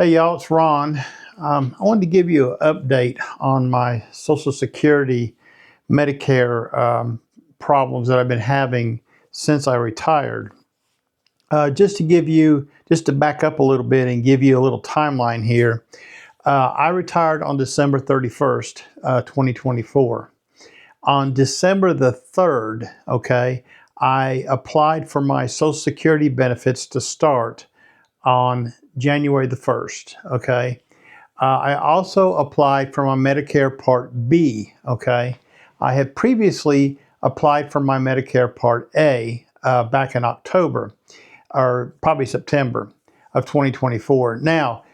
Hey y'all, it's Ron. I wanted to give you an update on my Social Security Medicare problems that I've been having since I retired. Just to back up a little bit and give you a little timeline here. I retired on December 31st, 2024. On December the 3rd, okay, I applied for my Social Security benefits to start on January the 1st, okay? I also applied for my Medicare Part B, okay? I had previously applied for my Medicare Part A back in October, or probably September of 2024. Now,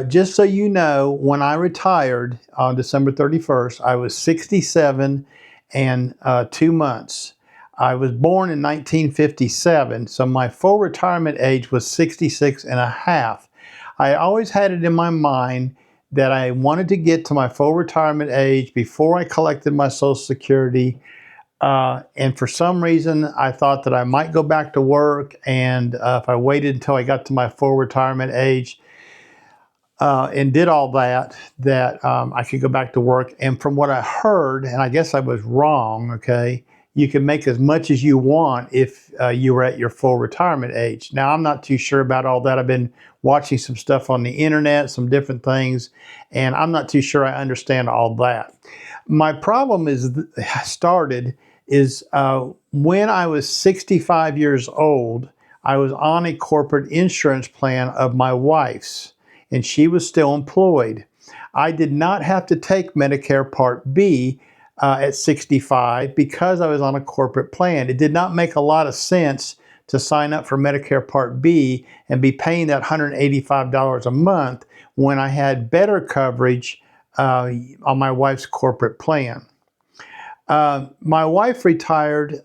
just so you know, when I retired on December 31st, I was 67 and 2 months. I was born in 1957, so my full retirement age was 66 and a half. I always had it in my mind that I wanted to get to my full retirement age before I collected my Social Security. And for some reason, I thought that I might go back to work, and if I waited until I got to my full retirement age and did all that, I could go back to work. And from what I heard, and I guess I was wrong, okay, you can make as much as you want if you were at your full retirement age. Now, I'm not too sure about all that. I've been watching some stuff on the internet, some different things, and I'm not too sure I understand all that. My problem started when I was 65 years old, I was on a corporate insurance plan of my wife's, and she was still employed. I did not have to take Medicare Part B at 65 because I was on a corporate plan. It did not make a lot of sense to sign up for Medicare Part B and be paying that $185 a month when I had better coverage on my wife's corporate plan. My wife retired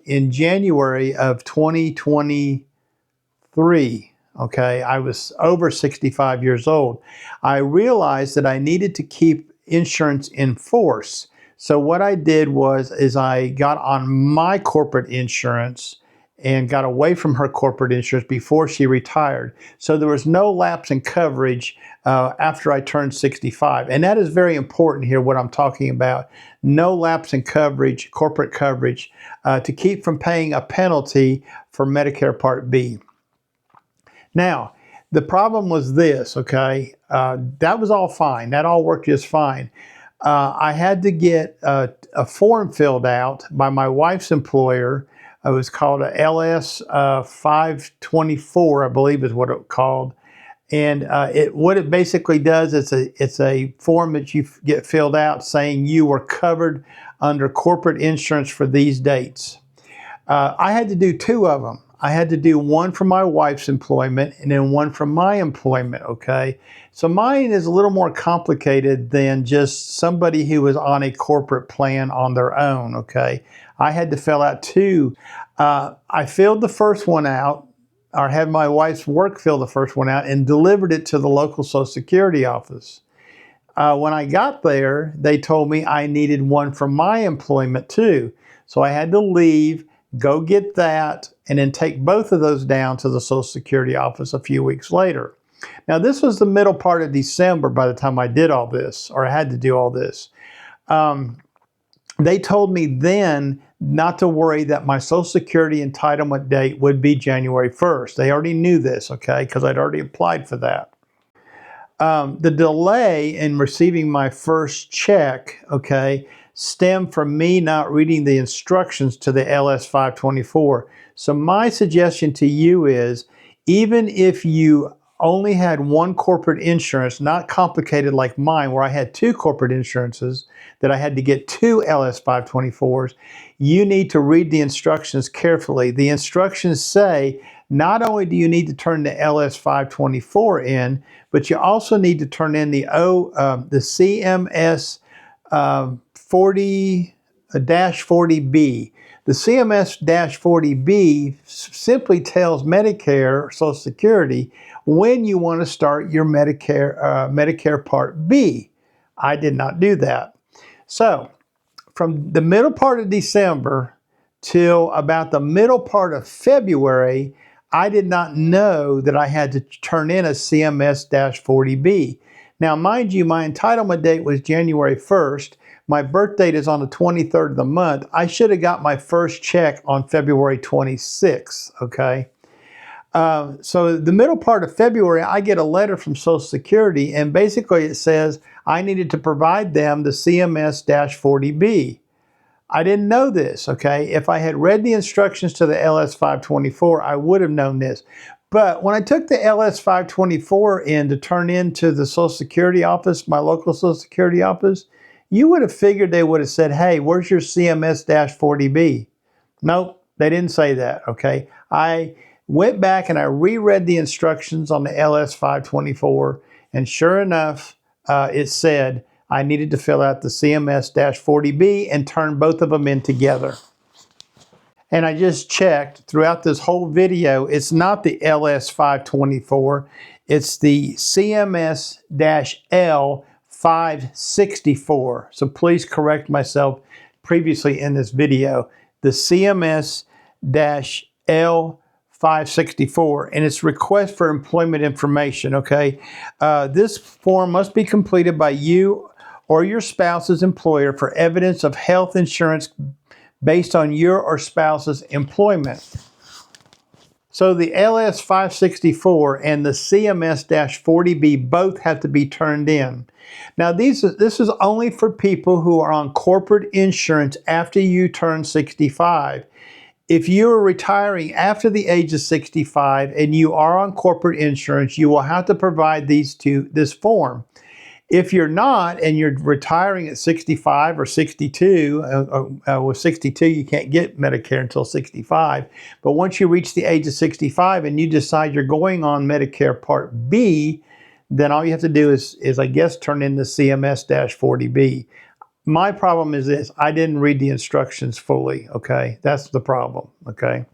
in January of 2023. Okay, I was over 65 years old. I realized that I needed to keep insurance in force. So what I did is I got on my corporate insurance and got away from her corporate insurance before she retired. So there was no lapse in coverage after I turned 65. And that is very important here, what I'm talking about. No lapse in coverage, corporate coverage, to keep from paying a penalty for Medicare Part B. Now, the problem was this, okay? That was all fine. That all worked just fine. I had to get a form filled out by my wife's employer. It was called a LS 524, I believe is what it was called. And what it basically does, it's a form that you get filled out saying you were covered under corporate insurance for these dates. I had to do two of them. I had to do one for my wife's employment and then one for my employment, okay? So mine is a little more complicated than just somebody who was on a corporate plan on their own, okay? I had to fill out two. I filled the first one out, or had my wife's work fill the first one out and delivered it to the local Social Security office. When I got there, they told me I needed one for my employment too. So I had to leave, go get that, and then take both of those down to the Social Security office a few weeks later. Now, this was the middle part of December by the time I did all this, or I had to do all this. They told me then not to worry, that my Social Security entitlement date would be January 1st. They already knew this, okay, because I'd already applied for that. The delay in receiving my first check, okay, stemmed from me not reading the instructions to the LS 524. So my suggestion to you is, even if you only had one corporate insurance, not complicated like mine, where I had two corporate insurances that I had to get two LS 524s, you need to read the instructions carefully. The instructions say not only do you need to turn the LS 524 in, but you also need to turn in the CMS 40-40B. The CMS-40B simply tells Medicare, Social Security, when you want to start your Medicare Part B. I did not do that. So, from the middle part of December till about the middle part of February, I did not know that I had to turn in a CMS-40B. Now, mind you, my entitlement date was January 1st. My birth date is on the 23rd of the month. I should have got my first check on February 26th, okay? So the middle part of February, I get a letter from Social Security, and basically it says I needed to provide them the CMS-40B. I didn't know this, okay? If I had read the instructions to the LS-524, I would have known this. But when I took the LS-524 in to turn into the Social Security office, my local Social Security office, you would have figured they would have said, hey, where's your CMS-40B? Nope, they didn't say that, okay? I went back and I reread the instructions on the LS-524, and sure enough, it said I needed to fill out the CMS-40B and turn both of them in together. And I just checked throughout this whole video, it's not the LS-524, it's the CMS-L-564. So please correct myself previously in this video. The CMS-L-564, and it's request for employment information, okay? This form must be completed by you or your spouse's employer for evidence of health insurance based on your or spouse's employment. So the LS-564 and the CMS-40B both have to be turned in. Now this is only for people who are on corporate insurance after you turn 65. If you are retiring after the age of 65 and you are on corporate insurance, you will have to provide this form. If you're not and you're retiring at 65 or 62, with 62 you can't get Medicare until 65, but once you reach the age of 65 and you decide you're going on Medicare Part B, then all you have to do is I guess, turn in the CMS-40B. My problem is this: I didn't read the instructions fully, okay? That's the problem, okay?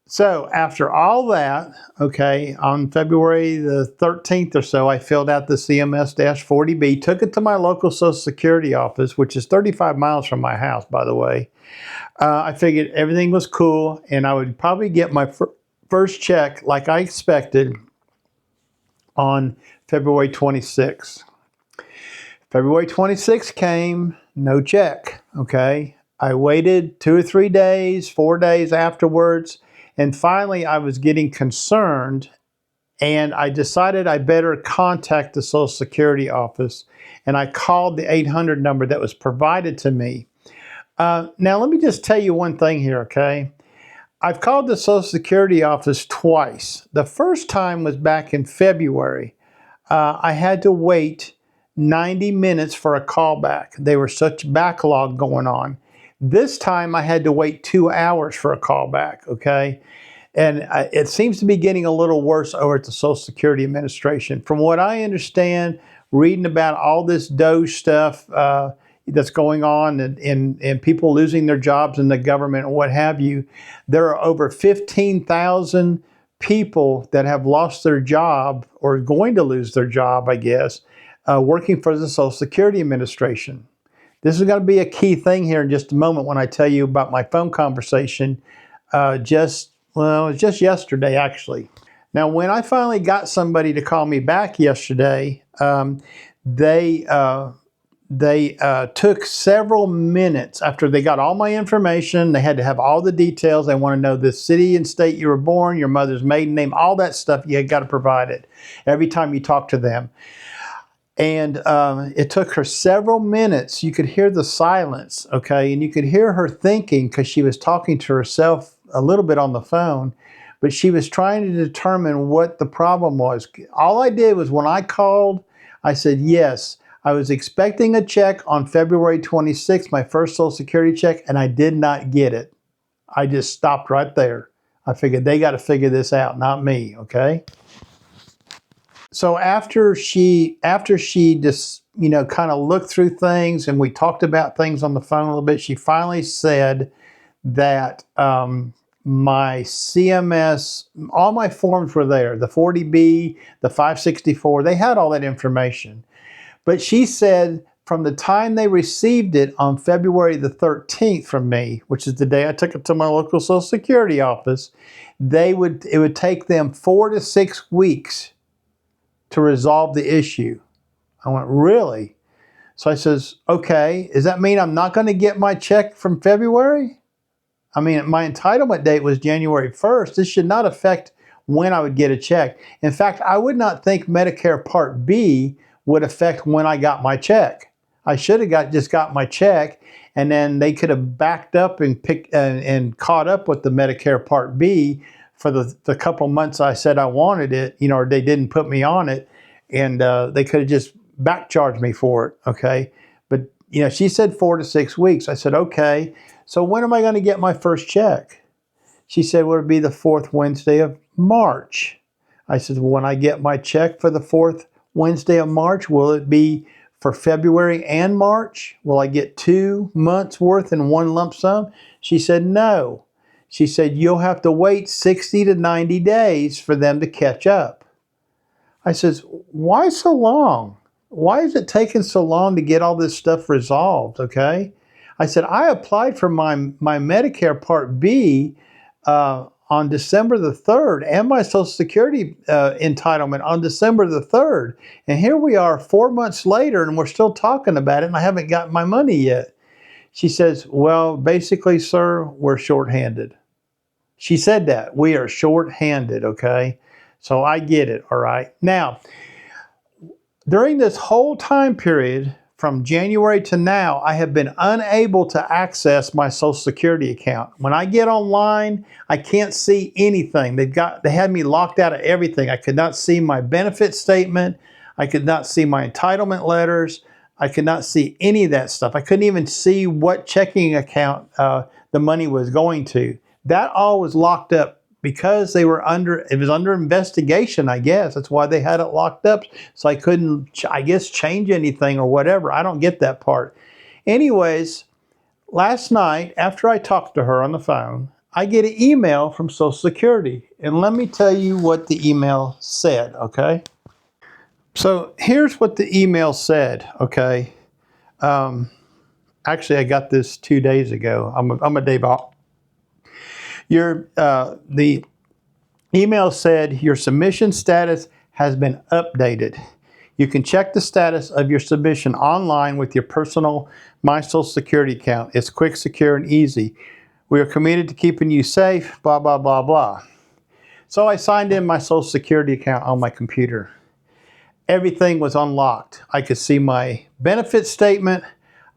So after all that, okay, on February the 13th or so, I filled out the CMS-40B, took it to my local Social Security office, which is 35 miles from my house, by the way. I figured everything was cool, and I would probably get my first check, like I expected, on February 26th. February 26th came, no check, okay? I waited 2 or 3 days, 4 days afterwards, and finally I was getting concerned, and I decided I better contact the Social Security office, and I called the 800 number that was provided to me. Now let me just tell you one thing here, okay? I've called the Social Security office twice. The first time was back in February. I had to wait 90 minutes for a callback. There was such backlog going on. This time I had to wait 2 hours for a callback, okay? And it seems to be getting a little worse over at the Social Security Administration. From what I understand, reading about all this DOGE stuff that's going on and people losing their jobs in the government and what have you, there are over 15,000 people that have lost their job or going to lose their job, I guess, working for the Social Security Administration. This is going to be a key thing here in just a moment when I tell you about my phone conversation it was just yesterday, actually. Now, when I finally got somebody to call me back yesterday, they took several minutes after they got all my information. They had to have all the details. They want to know the city and state you were born, your mother's maiden name, all that stuff. You got to provide it every time you talk to them. And it took her several minutes. You could hear the silence, okay? And you could hear her thinking because she was talking to herself a little bit on the phone, but she was trying to determine what the problem was. All I did was when I called, I said, yes, I was expecting a check on February 26th, my first Social Security check, and I did not get it. I just stopped right there. I figured they got to figure this out, not me, okay? So after she just, kind of looked through things and we talked about things on the phone a little bit, she finally said that my CMS, all my forms were there, the 40B, the 564, they had all that information. But she said from the time they received it on February the 13th from me, which is the day I took it to my local Social Security office, it would take them 4 to 6 weeks to resolve the issue. I went, really? So I says, okay, does that mean I'm not going to get my check from February? I mean, my entitlement date was January 1st. This should not affect when I would get a check. In fact, I would not think Medicare Part B would affect when I got my check. I should have just got my check, and then they could have backed up and and caught up with the Medicare Part B for the couple months I said I wanted it, or they didn't put me on it, and they could have just back charged me for it, okay? But, she said 4 to 6 weeks. I said, okay, so when am I going to get my first check? She said, well, it'll be the 4th Wednesday of March. I said, well, when I get my check for the 4th Wednesday of March, will it be for February and March? Will I get 2 months worth in one lump sum? She said, no. She said, you'll have to wait 60 to 90 days for them to catch up. I says, why so long? Why is it taking so long to get all this stuff resolved, okay? I said, I applied for my Medicare Part B on December the 3rd and my Social Security entitlement on December the 3rd. And here we are 4 months later and we're still talking about it and I haven't got my money yet. She says, well, basically, sir, we're shorthanded. She said that. We are shorthanded, okay? So I get it, all right? Now, during this whole time period, from January to now, I have been unable to access my Social Security account. When I get online, I can't see anything. They had me locked out of everything. I could not see my benefit statement. I could not see my entitlement letters. I could not see any of that stuff. I couldn't even see what checking account the money was going to. That all was locked up because it was under investigation, I guess. That's why they had it locked up. So I couldn't, I guess, change anything or whatever. I don't get that part. Anyways, last night, after I talked to her on the phone, I get an email from Social Security. And let me tell you what the email said, okay? So here's what the email said, okay? Actually, I got this 2 days ago. I'm a day off. The email said, your submission status has been updated. You can check the status of your submission online with your personal My Social Security account. It's quick, secure, and easy. We are committed to keeping you safe, blah, blah, blah, blah. So I signed in my Social Security account on my computer. Everything was unlocked. I could see my benefit statement.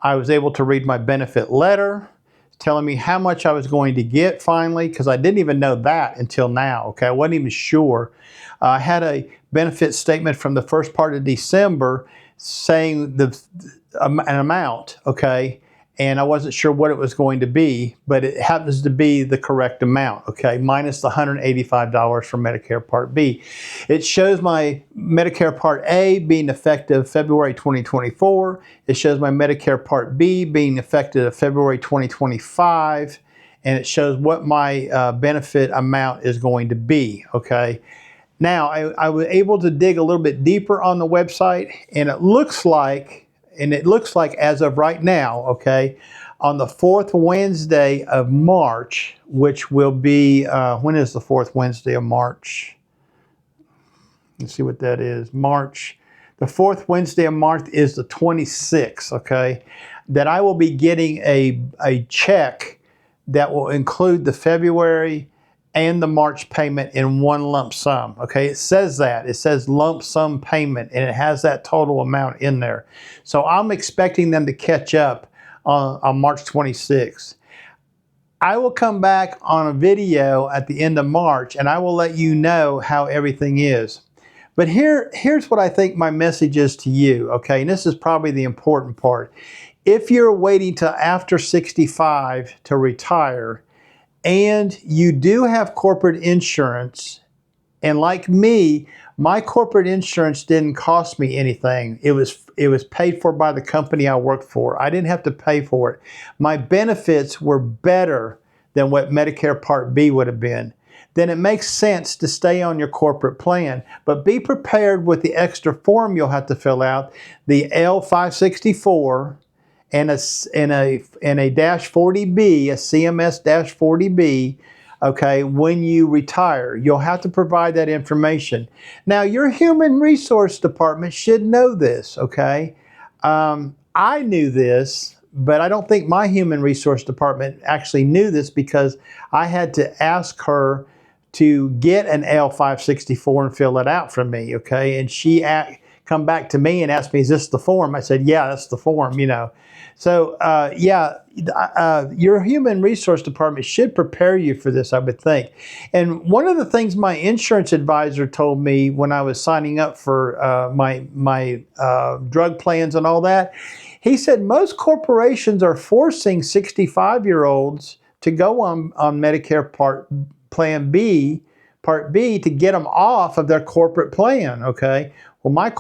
I was able to read my benefit letter, telling me how much I was going to get finally, because I didn't even know that until now, okay? I wasn't even sure. I had a benefit statement from the first part of December saying an amount, okay? And I wasn't sure what it was going to be, but it happens to be the correct amount, okay? Minus the $185 for Medicare Part B. It shows my Medicare Part A being effective February 2024. It shows my Medicare Part B being effective February 2025. And it shows what my benefit amount is going to be, okay? Now, I was able to dig a little bit deeper on the website, and it looks like as of right now, okay, on the 4th Wednesday of March, which will be, when is the 4th Wednesday of March? Let's see what that is. March. The 4th Wednesday of March is the 26th, okay, that I will be getting a check that will include the February and the March payment in one lump sum, okay? It says that. It says lump sum payment, and it has that total amount in there. So I'm expecting them to catch up on March 26th. I will come back on a video at the end of March, and I will let you know how everything is. But here's what I think my message is to you, okay? And this is probably the important part. If you're waiting till after 65 to retire, and you do have corporate insurance, and like me, my corporate insurance didn't cost me anything. It was paid for by the company I worked for. I didn't have to pay for it. My benefits were better than what Medicare Part B would have been. then it makes sense to stay on your corporate plan. But be prepared with the extra form you'll have to fill out, the L564 and a dash 40B, a CMS dash 40B, okay, when you retire. You'll have to provide that information. Now, your human resource department should know this, okay? I knew this, but I don't think my human resource department actually knew this because I had to ask her to get an L564 and fill it out for me, okay? And she come back to me and asked me, is this the form? I said, yeah, that's the form, you know. So, your human resource department should prepare you for this, I would think. And one of the things my insurance advisor told me when I was signing up for my drug plans and all that, he said most corporations are forcing 65-year-olds to go on Medicare Part B to get them off of their corporate plan, okay? Well, my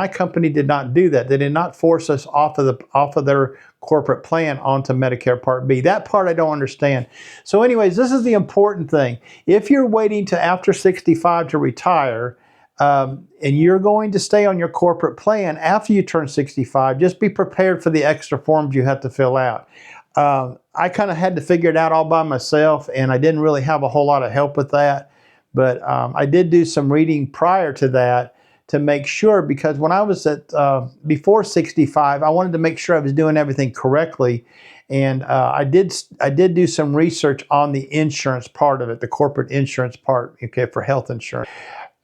company did not do that. They did not force us off of their corporate plan onto Medicare Part B. That part I don't understand. So anyways, this is the important thing. If you're waiting to after 65 to retire, and you're going to stay on your corporate plan after you turn 65, just be prepared for the extra forms you have to fill out. I kind of had to figure it out all by myself, and I didn't really have a whole lot of help with that. But I did do some reading prior to that to make sure, because when I was at before 65, I wanted to make sure I was doing everything correctly. And I did do some research on the insurance part of it, the corporate insurance part, okay, for health insurance.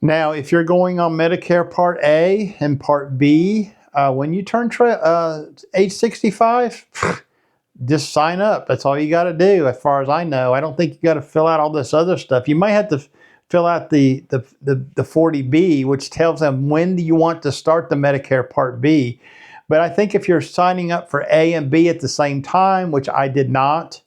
Now, if you're going on Medicare Part A and Part B, when you turn age 65, just sign up. That's all you got to do, as far as I know. I don't think you got to fill out all this other stuff. You might have to fill out the 40B, which tells them when do you want to start the Medicare Part B. But I think if you're signing up for A and B at the same time, which I did not,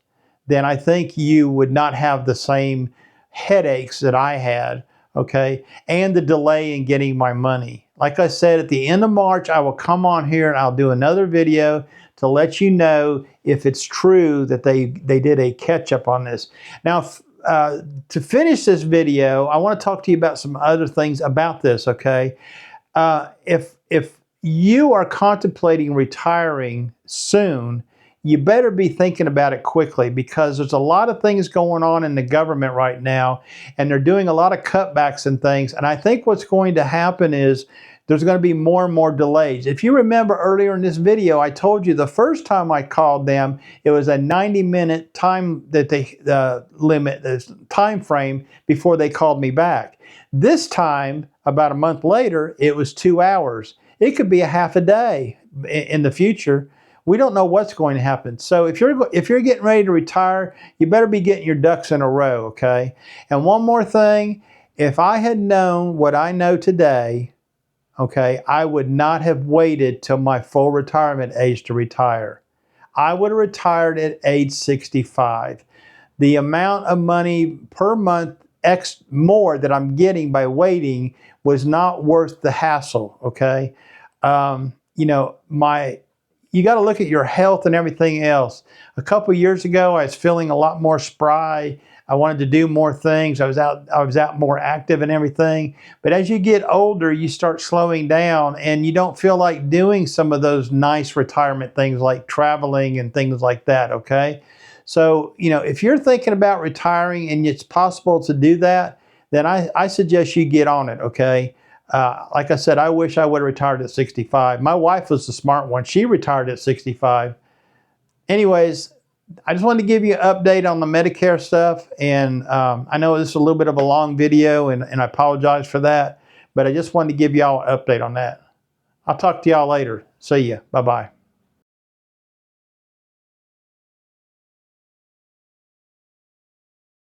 then I think you would not have the same headaches that I had, okay, and the delay in getting my money. Like I said, at the end of March, I will come on here and I'll do another video to let you know if it's true that they did a catch-up on this. Now, to finish this video, I want to talk to you about some other things about this, okay? If you are contemplating retiring soon, you better be thinking about it quickly, because there's a lot of things going on in the government right now, and they're doing a lot of cutbacks and things. And I think what's going to happen is there's going to be more and more delays. If you remember earlier in this video, I told you the first time I called them, it was a 90-minute time that they time frame before they called me back. This time, about a month later, it was 2 hours. It could be a half a day in the future. We don't know what's going to happen. So if you're getting ready to retire, you better be getting your ducks in a row, okay? And one more thing, if I had known what I know today, okay, I would not have waited till my full retirement age to retire. I would have retired at age 65. The amount of money per month more that I'm getting by waiting was not worth the hassle, okay? You know, you got to look at your health and everything else. A couple years ago, I was feeling a lot more spry. I wanted to do more things. I was out more active and everything. But as you get older, you start slowing down, and you don't feel like doing some of those nice retirement things like traveling and things like that, okay? So, you know, if you're thinking about retiring and it's possible to do that, then I suggest you get on it, okay? Like I said, I wish I would have retired at 65. My wife was the smart one. She retired at 65. Anyways, I just wanted to give you an update on the Medicare stuff. And I know this is a little bit of a long video, and I apologize for that. But I just wanted to give y'all an update on that. I'll talk to y'all later. See ya. Bye-bye.